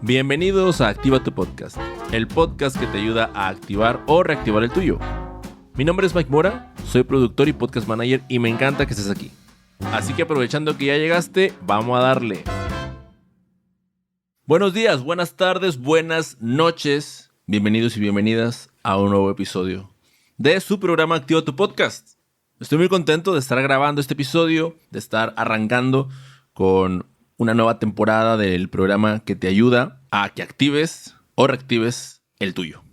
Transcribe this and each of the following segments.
Bienvenidos a Activa tu Podcast, el podcast que te ayuda a activar o reactivar el tuyo. Mi nombre es Mike Mora, soy productor y podcast manager y me encanta que estés aquí. Así que aprovechando que ya llegaste, vamos a darle. Buenos días, buenas tardes, buenas noches. Bienvenidos y bienvenidas a un nuevo episodio de su programa Activa tu Podcast. Estoy muy contento de estar grabando este episodio, de estar arrancando con una nueva temporada del programa que te ayuda a que actives o reactives el tuyo.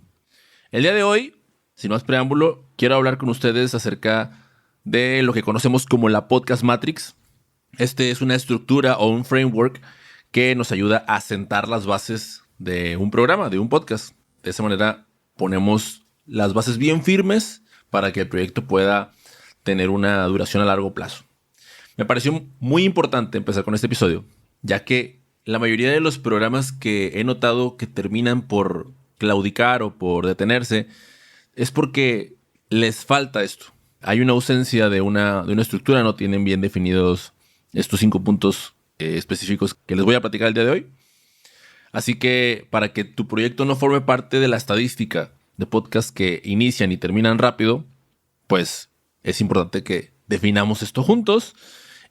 El día de hoy, sin más preámbulo, quiero hablar con ustedes acerca de lo que conocemos como la Podcast Matrix. Este es una estructura o un framework que nos ayuda a sentar las bases de un programa, de un podcast. De esa manera ponemos las bases bien firmes para que el proyecto pueda tener una duración a largo plazo. Me pareció muy importante empezar con este episodio, ya que la mayoría de los programas que he notado que terminan por claudicar o por detenerse es porque les falta esto. Hay una ausencia de una estructura, no tienen bien definidos estos 5 puntos específicos que les voy a platicar el día de hoy. Así que para que tu proyecto no forme parte de la estadística de podcasts que inician y terminan rápido, pues es importante que definamos esto juntos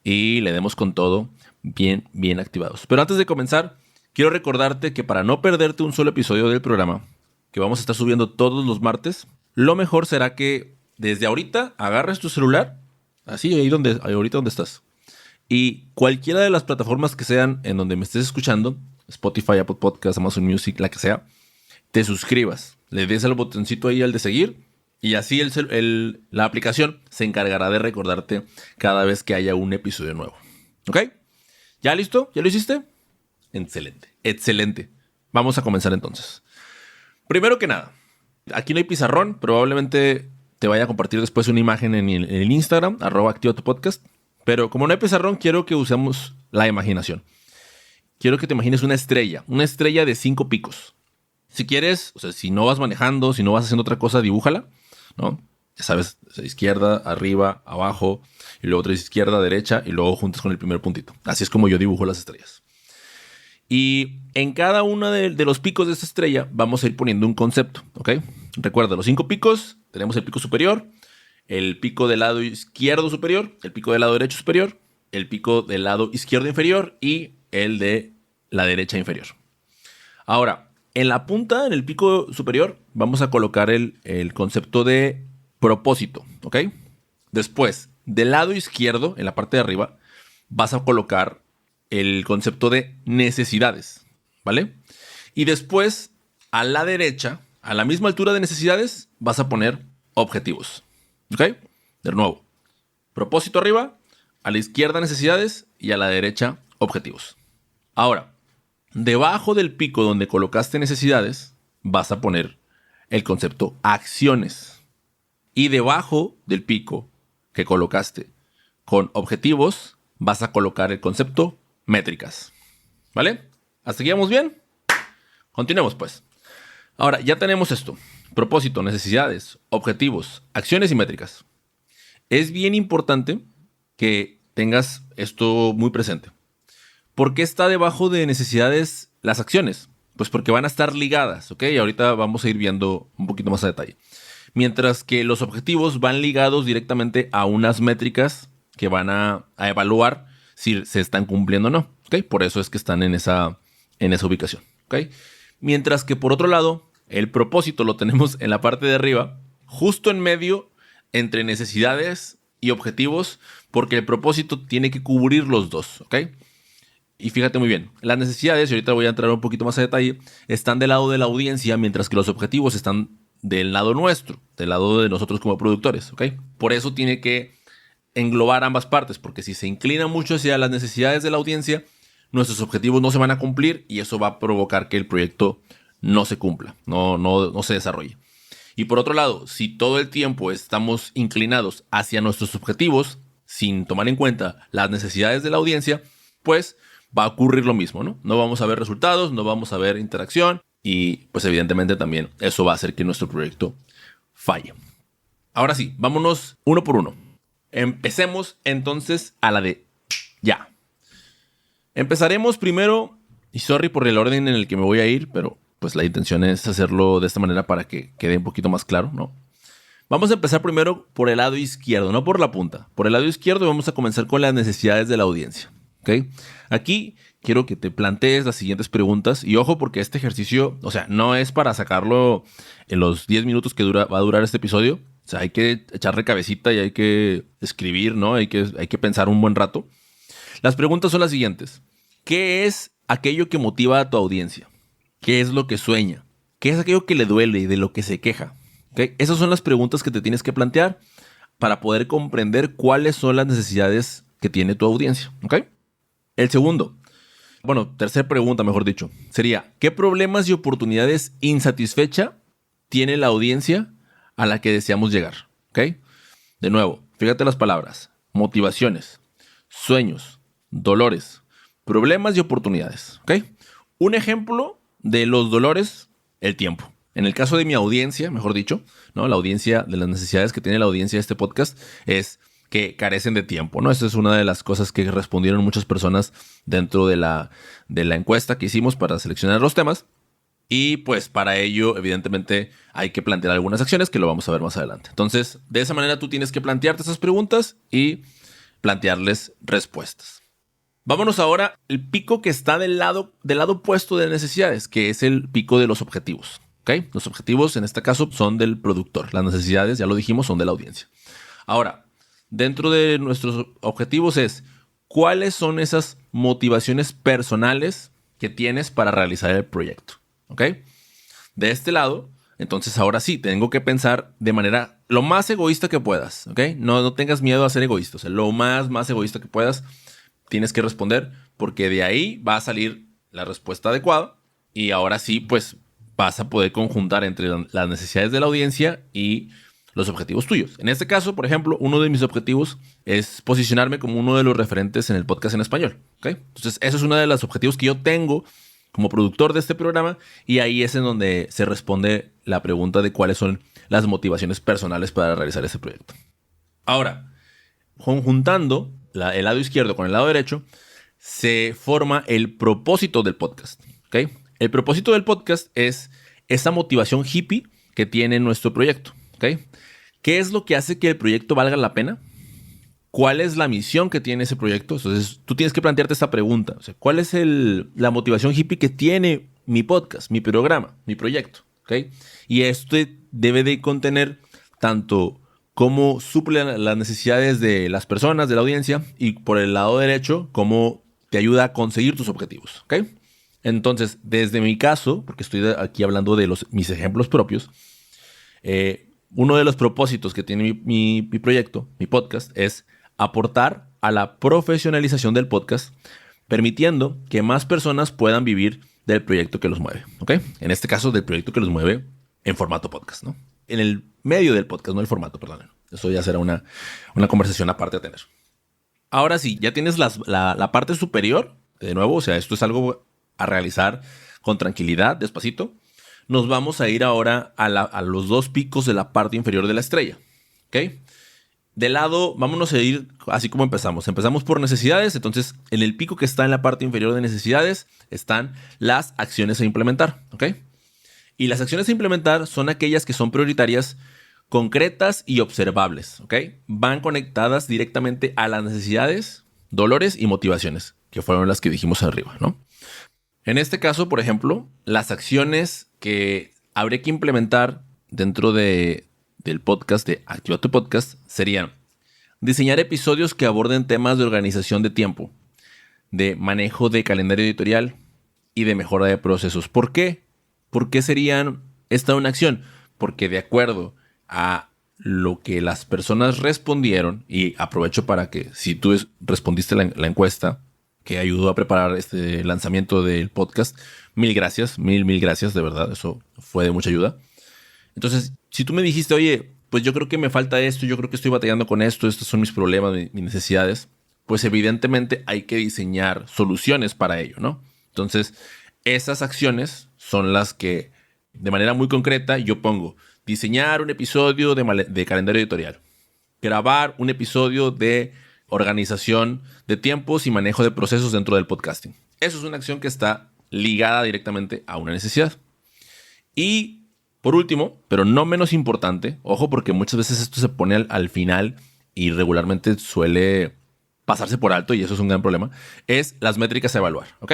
y le demos con todo bien activados. Pero antes de comenzar, quiero recordarte que para no perderte un solo episodio del programa, que vamos a estar subiendo todos los martes, lo mejor será que desde ahorita agarres tu celular, así ahorita donde estás, y cualquiera de las plataformas que sean en donde me estés escuchando, Spotify, Apple Podcasts, Amazon Music, la que sea, te suscribas, le des al botoncito ahí al de seguir, y así la aplicación se encargará de recordarte cada vez que haya un episodio nuevo. ¿Ok? ¿Ya listo? ¿Ya lo hiciste? Excelente. Vamos a comenzar entonces. Primero que nada, aquí no hay pizarrón. Probablemente te vaya a compartir después una imagen en el Instagram, @activatupodcast. Pero como no hay pizarrón, quiero que usemos la imaginación. Quiero que te imagines una estrella de 5 picos. Si quieres, o sea, si no vas manejando, si no vas haciendo otra cosa, dibújala, ¿no? Ya sabes, izquierda, arriba, abajo, y luego otra izquierda, derecha, y luego juntas con el primer puntito. Así es como yo dibujo las estrellas. Y en cada uno de los picos de esta estrella vamos a ir poniendo un concepto, ¿ok? Recuerda, los 5 picos, tenemos el pico superior, el pico del lado izquierdo superior, el pico del lado derecho superior, el pico del lado izquierdo inferior y el de la derecha inferior. Ahora, en la punta, en el pico superior, vamos a colocar el concepto de propósito, ¿ok? Después, del lado izquierdo, en la parte de arriba, vas a colocar el concepto de necesidades, ¿vale? Y después, a la derecha, a la misma altura de necesidades, vas a poner objetivos, ¿ok? De nuevo, propósito arriba, a la izquierda necesidades y a la derecha objetivos. Ahora, debajo del pico donde colocaste necesidades, vas a poner el concepto acciones. Y debajo del pico que colocaste con objetivos, vas a colocar el concepto métricas. ¿Vale? ¿Hasta aquí vamos bien? Continuemos pues. Ahora, ya tenemos esto. Propósito, necesidades, objetivos, acciones y métricas. Es bien importante que tengas esto muy presente. ¿Por qué está debajo de necesidades las acciones? Pues porque van a estar ligadas, ¿ok? Y ahorita vamos a ir viendo un poquito más a detalle. Mientras que los objetivos van ligados directamente a unas métricas que van a evaluar si se están cumpliendo o no, ¿ok? Por eso es que están en esa ubicación, ¿ok? Mientras que por otro lado, el propósito lo tenemos en la parte de arriba, justo en medio entre necesidades y objetivos, porque el propósito tiene que cubrir los dos, ¿ok? Y fíjate muy bien, las necesidades, y ahorita voy a entrar un poquito más a detalle, están del lado de la audiencia, mientras que los objetivos están del lado nuestro, del lado de nosotros como productores, ¿ok? Por eso tiene que englobar ambas partes, porque si se inclina mucho hacia las necesidades de la audiencia, nuestros objetivos no se van a cumplir y eso va a provocar que el proyecto no se cumpla, no se desarrolle. Y por otro lado, si todo el tiempo estamos inclinados hacia nuestros objetivos, sin tomar en cuenta las necesidades de la audiencia, pues va a ocurrir lo mismo, ¿no? No vamos a ver resultados, no vamos a ver interacción y pues evidentemente también eso va a hacer que nuestro proyecto falle. Ahora sí, vámonos uno por uno. Empecemos entonces a la de ya. Empezaremos primero Y sorry por el orden en el que me voy a ir, pero pues la intención es hacerlo de esta manera para que quede un poquito más claro, ¿no? Vamos a empezar primero por el lado izquierdo, no por la punta. Por el lado izquierdo vamos a comenzar con las necesidades de la audiencia, ¿ok? Aquí quiero que te plantees las siguientes preguntas y ojo porque este ejercicio, o sea, no es para sacarlo en los 10 minutos que va a durar este episodio. O sea, hay que echarle cabecita y hay que escribir, ¿no? Hay que pensar un buen rato. Las preguntas son las siguientes. ¿Qué es aquello que motiva a tu audiencia? ¿Qué es lo que sueña? ¿Qué es aquello que le duele y de lo que se queja? ¿Okay? Esas son las preguntas que te tienes que plantear para poder comprender cuáles son las necesidades que tiene tu audiencia. ¿Okay? El segundo, tercera pregunta, mejor dicho, sería, ¿qué problemas y oportunidades insatisfecha tiene la audiencia a la que deseamos llegar? ¿Okay? De nuevo, fíjate las palabras, motivaciones, sueños, dolores, problemas y oportunidades. ¿Okay? Un ejemplo de los dolores, el tiempo. En el caso de mi audiencia, mejor dicho, ¿no? La audiencia, de las necesidades que tiene la audiencia de este podcast es que carecen de tiempo, ¿no? Esa es una de las cosas que respondieron muchas personas dentro de la encuesta que hicimos para seleccionar los temas. Y pues para ello, evidentemente, hay que plantear algunas acciones que lo vamos a ver más adelante. Entonces, de esa manera tú tienes que plantearte esas preguntas y plantearles respuestas. Vámonos ahora al pico que está del lado opuesto de necesidades, que es el pico de los objetivos. ¿Okay? Los objetivos en este caso son del productor. Las necesidades, ya lo dijimos, son de la audiencia. Ahora, dentro de nuestros objetivos es cuáles son esas motivaciones personales que tienes para realizar el proyecto. ¿Ok? De este lado, entonces ahora sí, tengo que pensar de manera lo más egoísta que puedas. ¿Ok? No tengas miedo a ser egoísta. O sea, lo más egoísta que puedas tienes que responder porque de ahí va a salir la respuesta adecuada y ahora sí, pues vas a poder conjuntar entre las necesidades de la audiencia y los objetivos tuyos. En este caso, por ejemplo, uno de mis objetivos es posicionarme como uno de los referentes en el podcast en español. ¿Okay? Entonces, eso es uno de los objetivos que yo tengo como productor de este programa y ahí es en donde se responde la pregunta de cuáles son las motivaciones personales para realizar ese proyecto. Ahora, conjuntando el lado izquierdo con el lado derecho, se forma el propósito del podcast. ¿Okay? El propósito del podcast es esa motivación hippie que tiene nuestro proyecto. ¿Okay? ¿Qué es lo que hace que el proyecto valga la pena? ¿Cuál es la misión que tiene ese proyecto? Entonces, tú tienes que plantearte esta pregunta. O sea, ¿cuál es la motivación hippie que tiene mi podcast, mi programa, mi proyecto? ¿Okay? Y esto debe de contener tanto cómo suple las necesidades de las personas, de la audiencia, y por el lado derecho, cómo te ayuda a conseguir tus objetivos. ¿Okay? Entonces, desde mi caso, porque estoy aquí hablando de mis ejemplos propios, uno de los propósitos que tiene mi proyecto, mi podcast, es aportar a la profesionalización del podcast, permitiendo que más personas puedan vivir del proyecto que los mueve. ¿Okay? En este caso, del proyecto que los mueve en formato podcast, ¿no? En el medio del podcast, no el formato, perdón. Eso ya será una conversación aparte a tener. Ahora sí, ya tienes la parte superior, de nuevo, o sea, esto es algo a realizar con tranquilidad, despacito. Nos vamos a ir ahora a los dos picos de la parte inferior de la estrella. ¿Ok? De lado, vámonos a ir así como empezamos. Empezamos por necesidades, entonces en el pico que está en la parte inferior de necesidades están las acciones a implementar. ¿Ok? Y las acciones a implementar son aquellas que son prioritarias, concretas y observables. ¿Ok? Van conectadas directamente a las necesidades, dolores y motivaciones, que fueron las que dijimos arriba, ¿no? En este caso, por ejemplo, las acciones que habría que implementar dentro del podcast de Activa tu Podcast serían diseñar episodios que aborden temas de organización de tiempo, de manejo de calendario editorial y de mejora de procesos. ¿Por qué? ¿Por qué serían esta una acción? Porque de acuerdo a lo que las personas respondieron, y aprovecho para que si tú respondiste la encuesta que ayudó a preparar este lanzamiento del podcast, mil gracias, mil gracias, de verdad, eso fue de mucha ayuda. Entonces, si tú me dijiste, oye, pues yo creo que me falta esto, yo creo que estoy batallando con esto, estos son mis problemas, mis necesidades, pues evidentemente hay que diseñar soluciones para ello, ¿no? Entonces, esas acciones son las que de manera muy concreta yo pongo: diseñar un episodio de calendario editorial, grabar un episodio de organización de tiempos y manejo de procesos dentro del podcasting. Eso es una acción que está ligada directamente a una necesidad. Y por último, pero no menos importante, ojo porque muchas veces esto se pone al final y regularmente suele pasarse por alto y eso es un gran problema, es las métricas a evaluar, ¿ok?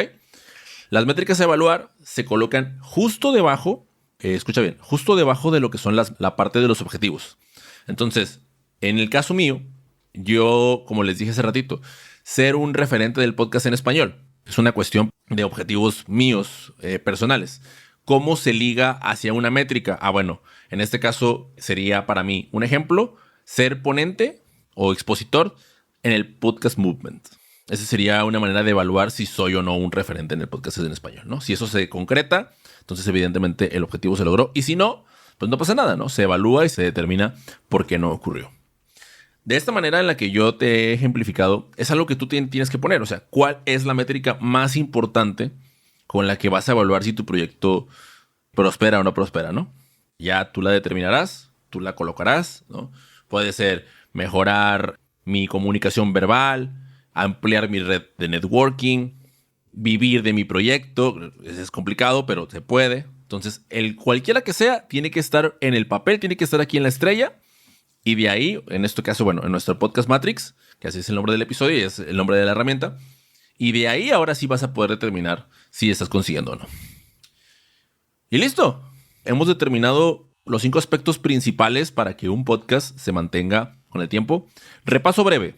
Las métricas a evaluar se colocan justo debajo, escucha bien, justo debajo de lo que son la parte de los objetivos. Entonces, en el caso mío, yo, como les dije hace ratito, ser un referente del podcast en español es una cuestión de objetivos míos, personales. ¿Cómo se liga hacia una métrica? Bueno, en este caso sería para mí un ejemplo, ser ponente o expositor en el podcast movement. Esa sería una manera de evaluar si soy o no un referente en el podcast en español, ¿no? Si eso se concreta, entonces evidentemente el objetivo se logró. Y si no, pues no pasa nada, ¿no? Se evalúa y se determina por qué no ocurrió. De esta manera en la que yo te he ejemplificado, es algo que tú tienes que poner. O sea, ¿cuál es la métrica más importante con la que vas a evaluar si tu proyecto prospera o no prospera, ¿no? Ya tú la determinarás, tú la colocarás, ¿no? Puede ser mejorar mi comunicación verbal, ampliar mi red de networking, vivir de mi proyecto. Es complicado, pero se puede. Entonces, cualquiera que sea, tiene que estar en el papel, tiene que estar aquí en la estrella. Y de ahí, en este caso, bueno, en nuestro podcast Matrix, que así es el nombre del episodio y es el nombre de la herramienta. Y de ahí ahora sí vas a poder determinar si estás consiguiendo o no. Y listo. Hemos determinado los 5 aspectos principales para que un podcast se mantenga con el tiempo. Repaso breve.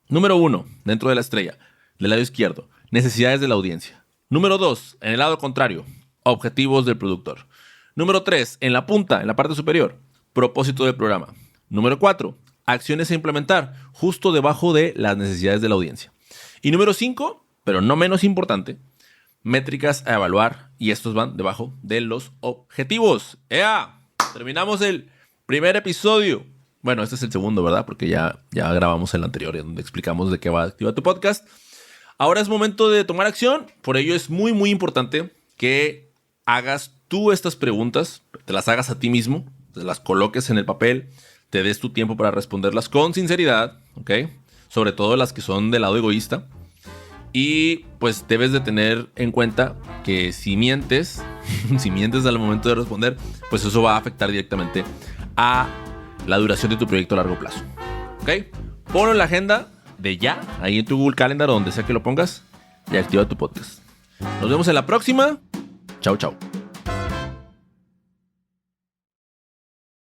Número 1, dentro de la estrella, del lado izquierdo, necesidades de la audiencia. Número 2, en el lado contrario, objetivos del productor. Número 3, en la punta, en la parte superior, propósito del programa. Número 4, acciones a implementar, justo debajo de las necesidades de la audiencia. Y número 5, pero no menos importante, métricas a evaluar, y estos van debajo de los objetivos. ¡Ea! Terminamos el primer episodio. Bueno, este es el segundo, ¿verdad? Porque ya grabamos el anterior, donde explicamos de qué va Activa tu Podcast. Ahora es momento de tomar acción. Por ello es muy, muy importante que hagas tú estas preguntas, te las hagas a ti mismo, te las coloques en el papel, te des tu tiempo para responderlas con sinceridad, ¿ok? Sobre todo las que son del lado egoísta. Y pues debes de tener en cuenta que si mientes, si mientes al momento de responder, pues eso va a afectar directamente a la duración de tu proyecto a largo plazo. ¿Ok? Ponlo en la agenda de ya, ahí en tu Google Calendar o donde sea que lo pongas, y activa tu podcast. Nos vemos en la próxima. Chao, chao.